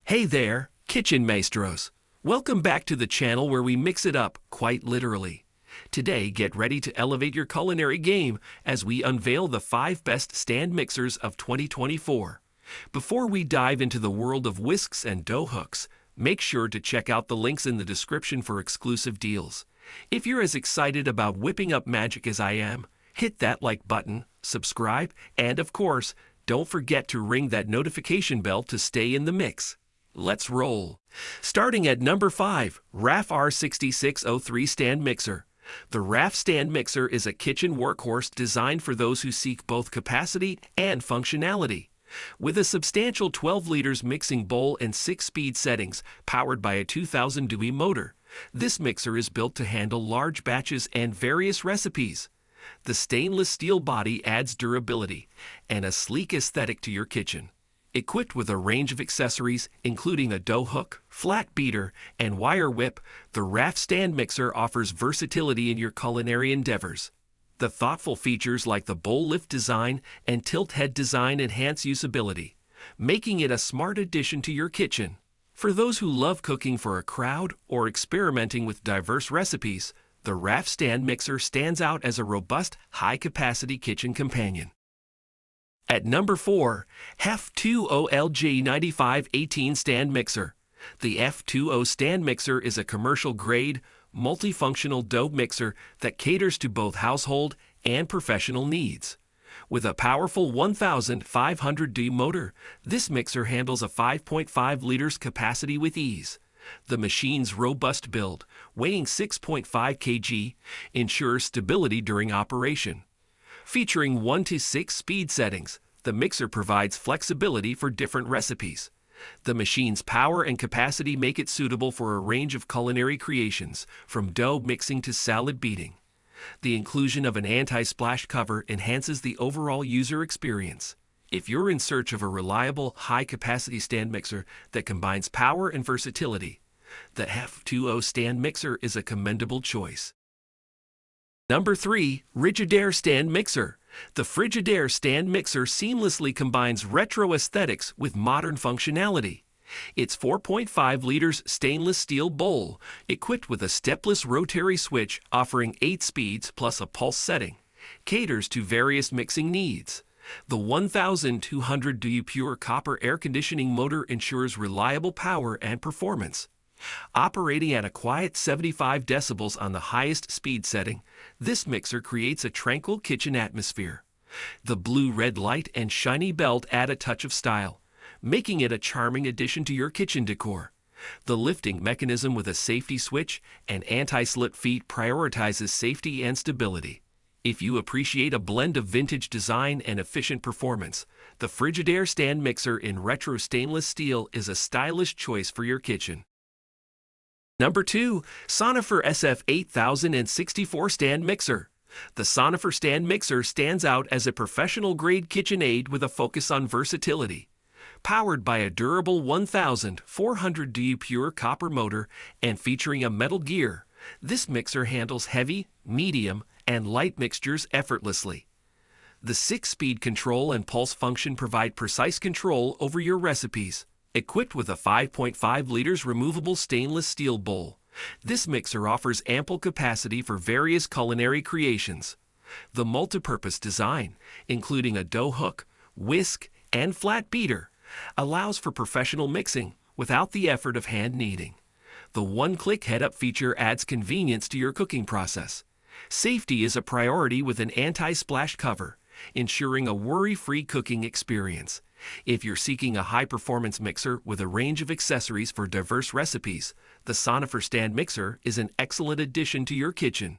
Hey there, kitchen maestros. Welcome back to the channel where we mix it up, quite literally. Today, get ready to elevate your culinary game as we unveil the 5 best stand mixers of 2024. Before we dive into the world of whisks and dough hooks, make sure to check out the links in the description for exclusive deals. If you're as excited about whipping up magic as I am, hit that like button, subscribe, and of course, don't forget to ring that notification bell to stay in the mix. Let's roll. Starting at number 5, RAF R6603 Stand Mixer. The RAF Stand Mixer is a kitchen workhorse designed for those who seek both capacity and functionality. With a substantial 12 liters mixing bowl and 6-speed settings powered by a 2000 Dewey motor, this mixer is built to handle large batches and various recipes. The stainless steel body adds durability and a sleek aesthetic to your kitchen. Equipped with a range of accessories, including a dough hook, flat beater, and wire whip, the RAF Stand Mixer offers versatility in your culinary endeavors. The thoughtful features like the bowl lift design and tilt head design enhance usability, making it a smart addition to your kitchen. For those who love cooking for a crowd or experimenting with diverse recipes, the RAF Stand Mixer stands out as a robust, high-capacity kitchen companion. At number 4, F20LG9518 Stand Mixer. The F20 Stand Mixer is a commercial-grade, multifunctional dough mixer that caters to both household and professional needs. With a powerful 1,500 D motor, this mixer handles a 5.5 liters capacity with ease. The machine's robust build, weighing 6.5 kg, ensures stability during operation. Featuring 1 to 6 speed settings, the mixer provides flexibility for different recipes. The machine's power and capacity make it suitable for a range of culinary creations, from dough mixing to salad beating. The inclusion of an anti-splash cover enhances the overall user experience. If you're in search of a reliable, high-capacity stand mixer that combines power and versatility, the F20 Stand Mixer is a commendable choice. Number 3, Frigida Stand Mixer. The Frigida Stand Mixer seamlessly combines retro aesthetics with modern functionality. Its 4.5 liters stainless steel bowl, equipped with a stepless rotary switch offering 8 speeds plus a pulse setting, caters to various mixing needs. The 1,200 Dewey pure copper air conditioning motor ensures reliable power and performance. Operating at a quiet 75 decibels on the highest speed setting, this mixer creates a tranquil kitchen atmosphere. The blue-red light and shiny belt add a touch of style, making it a charming addition to your kitchen decor. The lifting mechanism with a safety switch and anti-slip feet prioritizes safety and stability. If you appreciate a blend of vintage design and efficient performance, the Frigida Stand Mixer in retro stainless steel is a stylish choice for your kitchen. Number 2, Sonifer SF864 Stand Mixer. The Sonifer Stand Mixer stands out as a professional-grade kitchen aid with a focus on versatility. Powered by a durable 1,400 D pure copper motor and featuring a metal gear, this mixer handles heavy, medium, and light mixtures effortlessly. The 6-speed control and pulse function provide precise control over your recipes. Equipped with a 5.5 liters removable stainless steel bowl, this mixer offers ample capacity for various culinary creations. The multipurpose design, including a dough hook, whisk, and flat beater, allows for professional mixing without the effort of hand kneading. The one-click head-up feature adds convenience to your cooking process. Safety is a priority with an anti-splash cover, ensuring a worry-free cooking experience. If you're seeking a high-performance mixer with a range of accessories for diverse recipes, the Sonifer Stand Mixer is an excellent addition to your kitchen.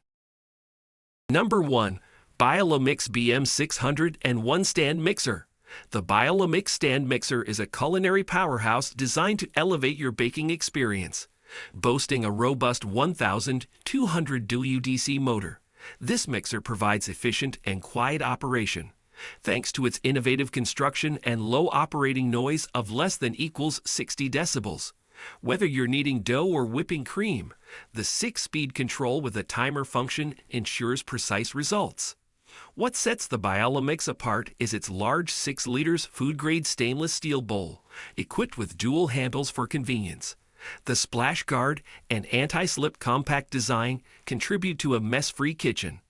Number 1, Biolomix BM601 Stand Mixer. The Biolomix Stand Mixer is a culinary powerhouse designed to elevate your baking experience. Boasting a robust 1,200 Dewey DC motor, this mixer provides efficient and quiet operation, thanks to its innovative construction and low operating noise of less than equals 60 decibels. Whether you're kneading dough or whipping cream, the 6-speed control with a timer function ensures precise results. What sets the Biolomix apart is its large 6 liters food-grade stainless steel bowl, equipped with dual handles for convenience. The splash guard and anti-slip compact design contribute to a mess-free kitchen.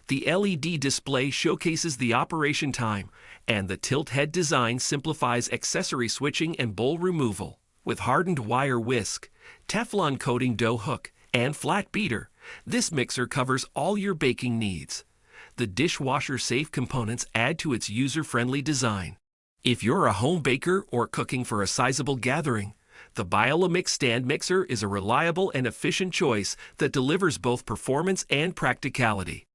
The LED display showcases the operation time, and the tilt head design simplifies accessory switching and bowl removal. With hardened wire whisk, Teflon coating dough hook, and flat beater, this mixer covers all your baking needs. The dishwasher-safe components add to its user-friendly design. If you're a home baker or cooking for a sizable gathering, the Biolomix stand mixer is a reliable and efficient choice that delivers both performance and practicality.